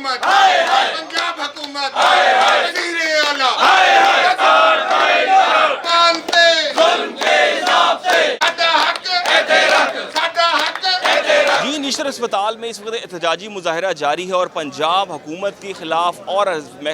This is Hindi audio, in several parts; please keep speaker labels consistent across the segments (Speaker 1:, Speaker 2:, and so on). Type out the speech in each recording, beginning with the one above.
Speaker 1: हुकूमत, पंजाब हुकूमत, वज़ीर आला मानते साडा हक साडा हक।
Speaker 2: जी निशर अस्पताल में इस वक्त एहतजाजी मुजाहरा जारी है और पंजाब हुकूमत के खिलाफ और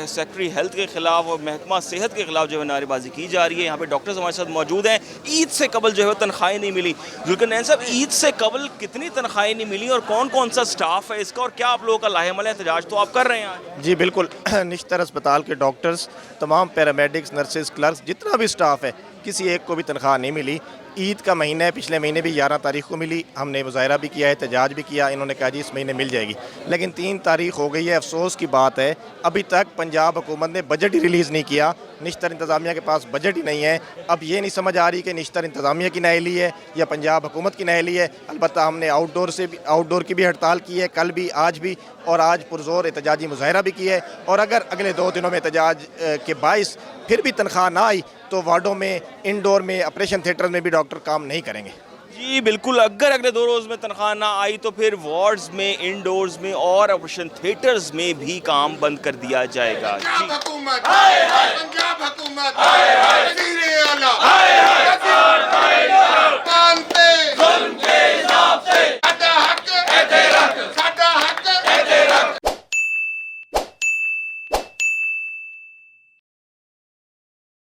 Speaker 2: सेक्रेटरी हेल्थ के खिलाफ और महकमा सेहत के खिलाफ जो है नारेबाजी की जा रही है। यहाँ पे डॉक्टर्स हमारे साथ मौजूद हैं। ईद से कबल जो है तनख्वाहें नहीं मिली। जुल्करनैन साहब, ईद से कबल कितनी तनख्वाहें नहीं मिली और कौन कौन सा स्टाफ है इसका, और क्या आप लोगों का लाहेमल है? एहतजाज तो आप कर रहे हैं आज।
Speaker 3: जी बिल्कुल। निश्तर अस्पताल के डॉक्टर्स, तमाम पैरामेडिक्स, नर्सेज, क्लर्क्स, जितना भी स्टाफ है, किसी एक को भी तनख्वाह नहीं मिली। ईद का महीना है, पिछले महीने भी 11 तारीख को मिली। हमने मुजाहरा भी किया है, एहतजाज भी किया। इन्होंने कहा जी इस महीने मिल जाएगी, लेकिन 3 तारीख हो गई है। अफसोस की बात है अभी तक पंजाब हुकूमत ने बजट ही रिलीज़ नहीं किया। निश्तर इंतज़ामिया के पास बजट ही नहीं है। अब ये नहीं समझ आ रही कि निश्तर इंतज़ामिया की नाअहली है या पंजाब हुकूमत की नाअहली है। अलबत्ता हमने आउटडोर की भी हड़ताल की है, कल भी, आज भी, और आज पुरजोर एहतजाजी मुजाहरा भी किया है। और अगर अगले 2 दिनों में एहतजाज के बाइस फिर भी तनख्वाह ना आई तो वार्डों में, इंडोर में, ऑपरेशन थिएटर में भी डॉक्टर काम नहीं करेंगे।
Speaker 2: जी बिल्कुल, अगर अगले 2 रोज़ में तनख्वाह ना आई तो फिर वार्ड्स में, इंडोर्स में और ऑपरेशन थिएटर्स में भी काम बंद कर दिया जाएगा।
Speaker 1: पंजाब हुकूमत, पंजाब हुकूमत, वज़ीर आला मानते